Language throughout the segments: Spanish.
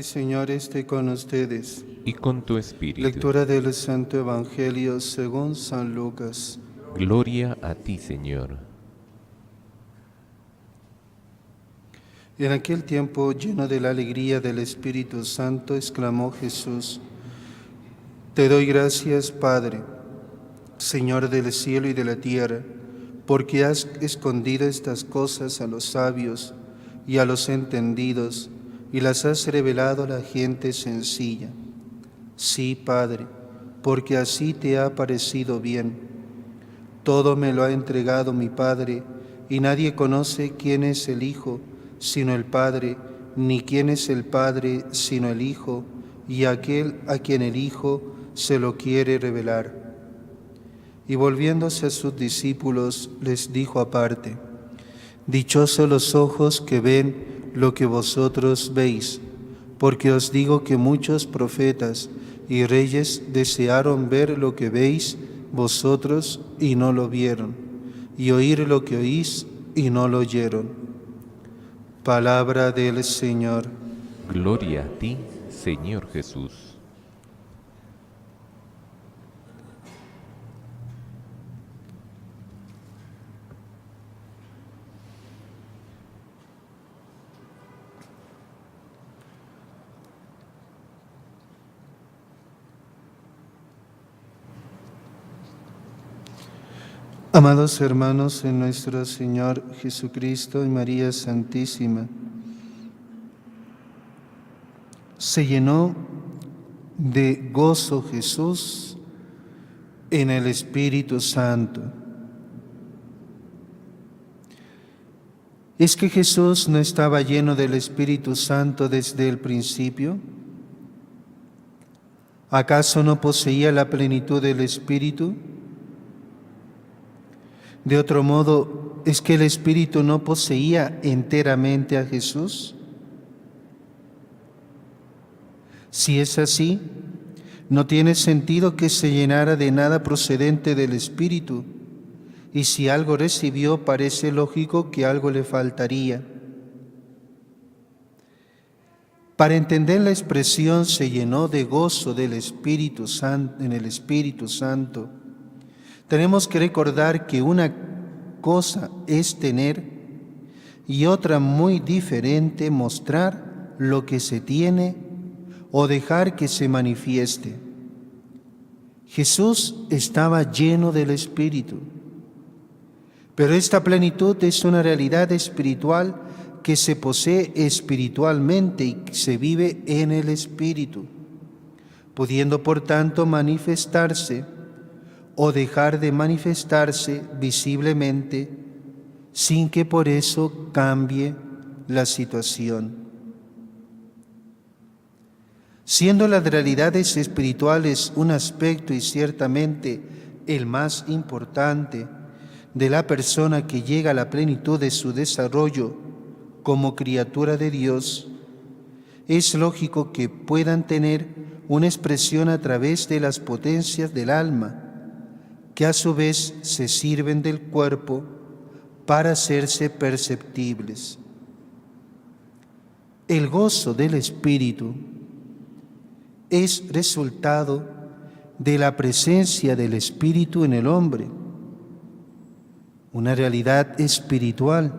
Señor esté con ustedes. Y con tu espíritu. Lectura del Santo Evangelio según San Lucas. Gloria a ti, Señor. En aquel tiempo, lleno de la alegría del Espíritu Santo, exclamó Jesús: Te doy gracias, Padre, Señor del cielo y de la tierra, porque has escondido estas cosas a los sabios y a los entendidos, y las has revelado a la gente sencilla. Sí, Padre, porque así te ha parecido bien. Todo me lo ha entregado mi Padre, y nadie conoce quién es el Hijo, sino el Padre, ni quién es el Padre, sino el Hijo, y aquel a quien el Hijo se lo quiere revelar. Y volviéndose a sus discípulos, les dijo aparte: Dichosos los ojos que ven lo que vosotros veis, porque os digo que muchos profetas y reyes desearon ver lo que veis vosotros y no lo vieron, y oír lo que oís y no lo oyeron. Palabra del Señor. Gloria a ti, Señor Jesús. Amados hermanos en nuestro Señor Jesucristo y María Santísima, se llenó de gozo Jesús en el Espíritu Santo. ¿Es que Jesús no estaba lleno del Espíritu Santo desde el principio? ¿Acaso no poseía la plenitud del Espíritu? De otro modo, ¿es que el Espíritu no poseía enteramente a Jesús? Si es así, no tiene sentido que se llenara de nada procedente del Espíritu, y si algo recibió, parece lógico que algo le faltaría. Para entender la expresión "se llenó de gozo del Espíritu Santo", en el Espíritu Santo, tenemos que recordar que una cosa es tener y otra muy diferente mostrar lo que se tiene o dejar que se manifieste. Jesús estaba lleno del Espíritu, pero esta plenitud es una realidad espiritual que se posee espiritualmente y se vive en el Espíritu, pudiendo por tanto manifestarse o dejar de manifestarse visiblemente sin que por eso cambie la situación. Siendo las realidades espirituales un aspecto y ciertamente el más importante de la persona que llega a la plenitud de su desarrollo como criatura de Dios, es lógico que puedan tener una expresión a través de las potencias del alma, que a su vez se sirven del cuerpo para hacerse perceptibles. El gozo del Espíritu es resultado de la presencia del Espíritu en el hombre, una realidad espiritual,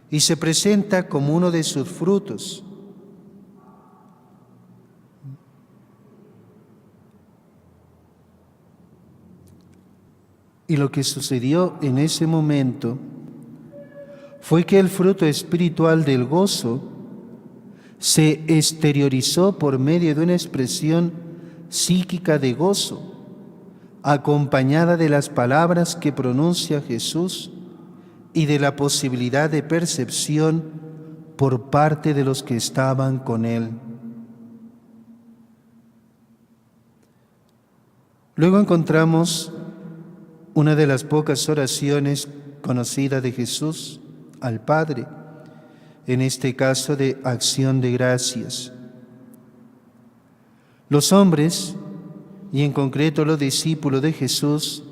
y se presenta como uno de sus frutos. Y lo que sucedió en ese momento fue que el fruto espiritual del gozo se exteriorizó por medio de una expresión psíquica de gozo, acompañada de las palabras que pronuncia Jesús y de la posibilidad de percepción por parte de los que estaban con Él. Luego encontramos una de las pocas oraciones conocidas de Jesús al Padre, en este caso de acción de gracias. Los hombres, y en concreto los discípulos de Jesús,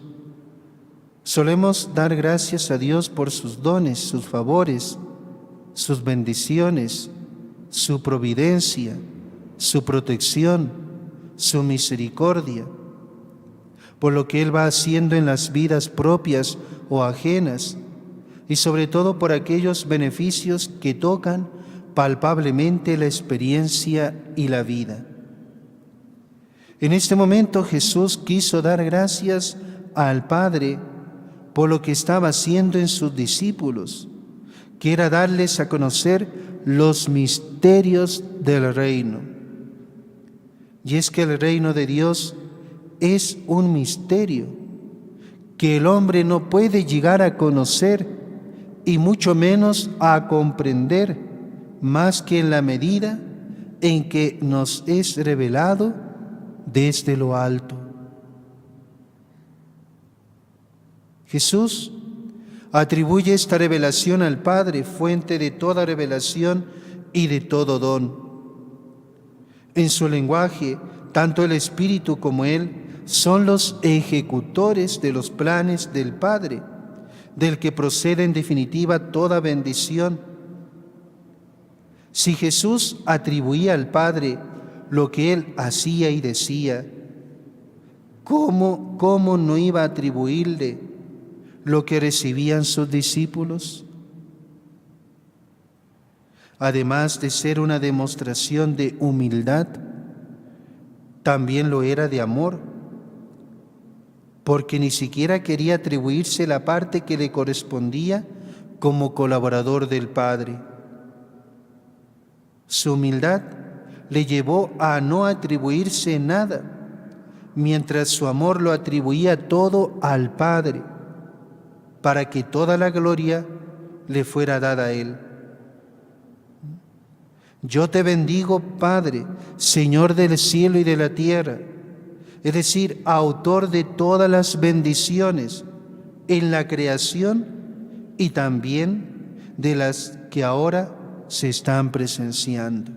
solemos dar gracias a Dios por sus dones, sus favores, sus bendiciones, su providencia, su protección, su misericordia, por lo que Él va haciendo en las vidas propias o ajenas, y sobre todo por aquellos beneficios que tocan palpablemente la experiencia y la vida. En este momento Jesús quiso dar gracias al Padre por lo que estaba haciendo en sus discípulos, que era darles a conocer los misterios del reino. Y es que el reino de Dios es un misterio que el hombre no puede llegar a conocer y mucho menos a comprender, más que en la medida en que nos es revelado desde lo alto. Jesús atribuye esta revelación al Padre, fuente de toda revelación y de todo don. En su lenguaje, tanto el Espíritu como Él son los ejecutores de los planes del Padre, del que procede en definitiva toda bendición. Si Jesús atribuía al Padre lo que Él hacía y decía, ¿cómo no iba a atribuirle lo que recibían sus discípulos? Además de ser una demostración de humildad, también lo era de amor, porque ni siquiera quería atribuirse la parte que le correspondía como colaborador del Padre. Su humildad le llevó a no atribuirse nada, mientras su amor lo atribuía todo al Padre, para que toda la gloria le fuera dada a Él. Yo te bendigo, Padre, Señor del cielo y de la tierra, es decir, autor de todas las bendiciones en la creación y también de las que ahora se están presenciando.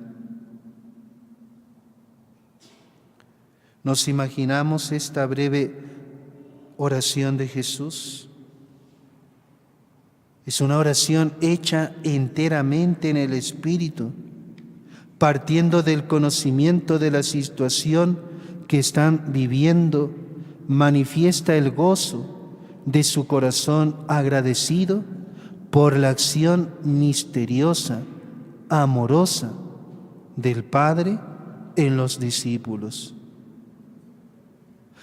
¿Nos imaginamos esta breve oración de Jesús? Es una oración hecha enteramente en el Espíritu, partiendo del conocimiento de la situación que están viviendo, manifiesta el gozo de su corazón agradecido por la acción misteriosa, amorosa del Padre en los discípulos.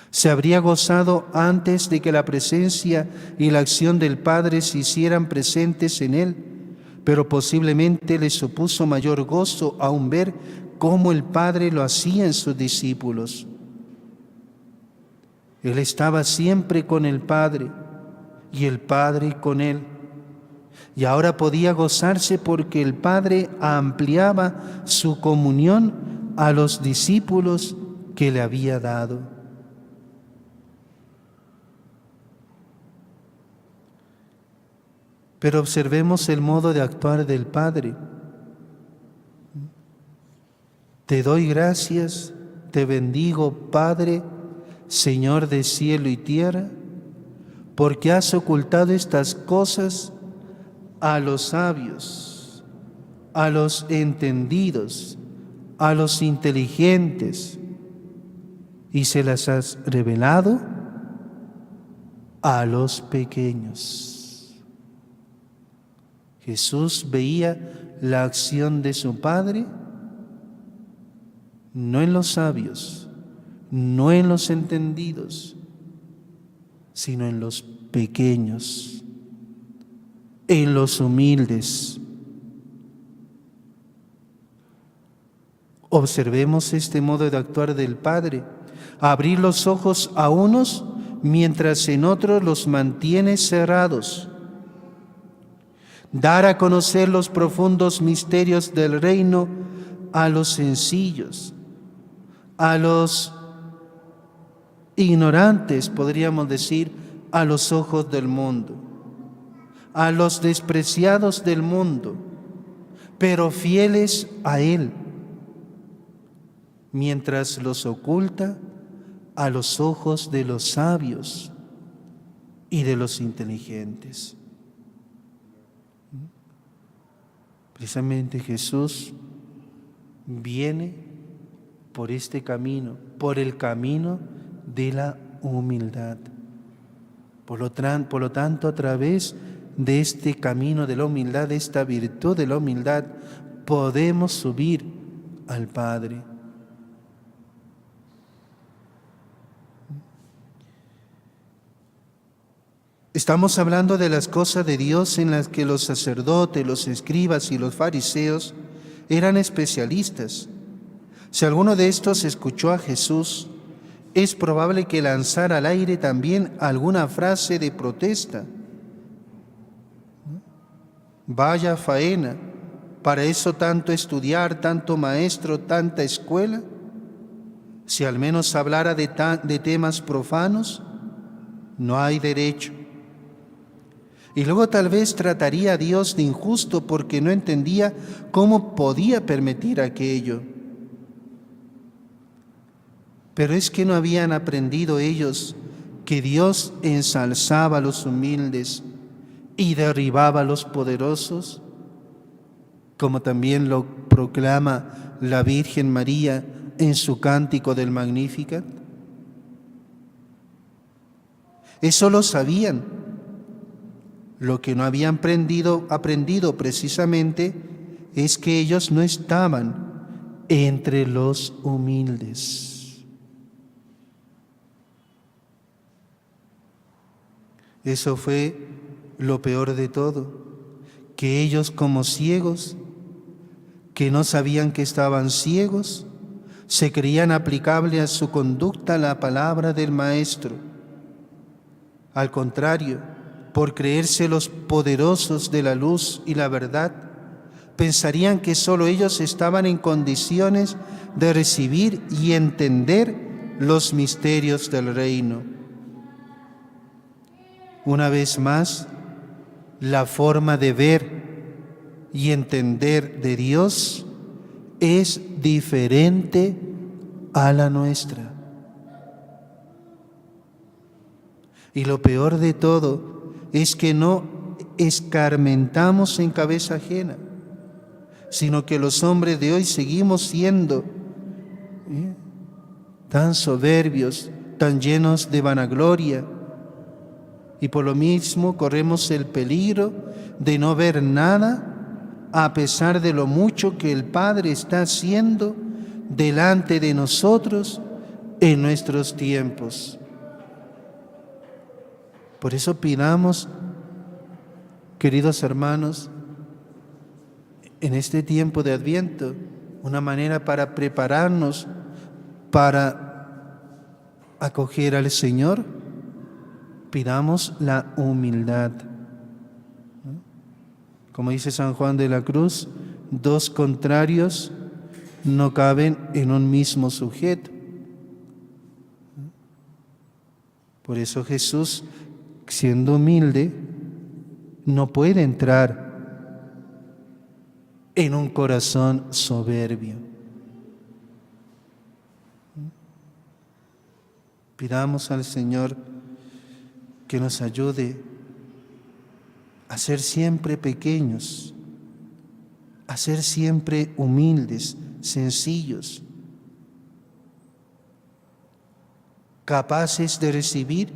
Se habría gozado antes de que la presencia y la acción del Padre se hicieran presentes en él, pero posiblemente le supuso mayor gozo aún ver cómo el Padre lo hacía en sus discípulos. Él estaba siempre con el Padre y el Padre con él. Y ahora podía gozarse porque el Padre ampliaba su comunión a los discípulos que le había dado. Pero observemos el modo de actuar del Padre. Te doy gracias, te bendigo, Padre, Señor de cielo y tierra, porque has ocultado estas cosas a los sabios, a los entendidos, a los inteligentes, y se las has revelado a los pequeños. Jesús veía la acción de su Padre no en los sabios, no en los entendidos, sino en los pequeños, en los humildes. Observemos este modo de actuar del Padre: abrir los ojos a unos mientras en otros los mantiene cerrados. Dar a conocer los profundos misterios del reino a los sencillos, a los ignorantes, podríamos decir, a los ojos del mundo, a los despreciados del mundo, pero fieles a Él, mientras los oculta a los ojos de los sabios y de los inteligentes. Precisamente Jesús viene por este camino, por el camino de la humildad. Por lo tanto, a través de este camino de la humildad, de esta virtud de la humildad, podemos subir al Padre. Estamos hablando de las cosas de Dios en las que los sacerdotes, los escribas y los fariseos eran especialistas. Si alguno de estos escuchó a Jesús, es probable que lanzara al aire también alguna frase de protesta. Vaya faena, para eso tanto estudiar, tanto maestro, tanta escuela. Si al menos hablara de temas profanos, no hay derecho. Y luego tal vez trataría a Dios de injusto porque no entendía cómo podía permitir aquello. Pero es que no habían aprendido ellos que Dios ensalzaba a los humildes y derribaba a los poderosos, como también lo proclama la Virgen María en su cántico del Magnificat. Eso lo sabían. Lo que no habían aprendido precisamente es que ellos no estaban entre los humildes. Eso fue lo peor de todo, que ellos como ciegos, que no sabían que estaban ciegos, se creían aplicable a su conducta la palabra del Maestro. Al contrario, por creerse los poderosos de la luz y la verdad, pensarían que solo ellos estaban en condiciones de recibir y entender los misterios del reino. Una vez más, la forma de ver y entender de Dios es diferente a la nuestra. Y lo peor de todo es que no escarmentamos en cabeza ajena, sino que los hombres de hoy seguimos siendo tan soberbios, tan llenos de vanagloria, y por lo mismo corremos el peligro de no ver nada a pesar de lo mucho que el Padre está haciendo delante de nosotros en nuestros tiempos. Por eso pidamos, queridos hermanos, en este tiempo de Adviento, una manera para prepararnos para acoger al Señor, pidamos la humildad. Como dice San Juan de la Cruz, dos contrarios no caben en un mismo sujeto. Por eso Jesús, siendo humilde, no puede entrar en un corazón soberbio. Pidamos al Señor que nos ayude a ser siempre pequeños, a ser siempre humildes, sencillos, capaces de recibir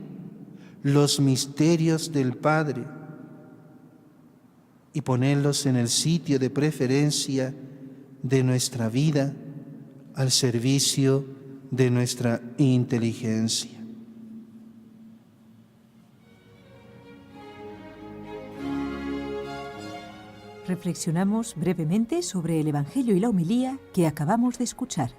los misterios del Padre y ponerlos en el sitio de preferencia de nuestra vida al servicio de nuestra inteligencia. Reflexionamos brevemente sobre el Evangelio y la homilía que acabamos de escuchar.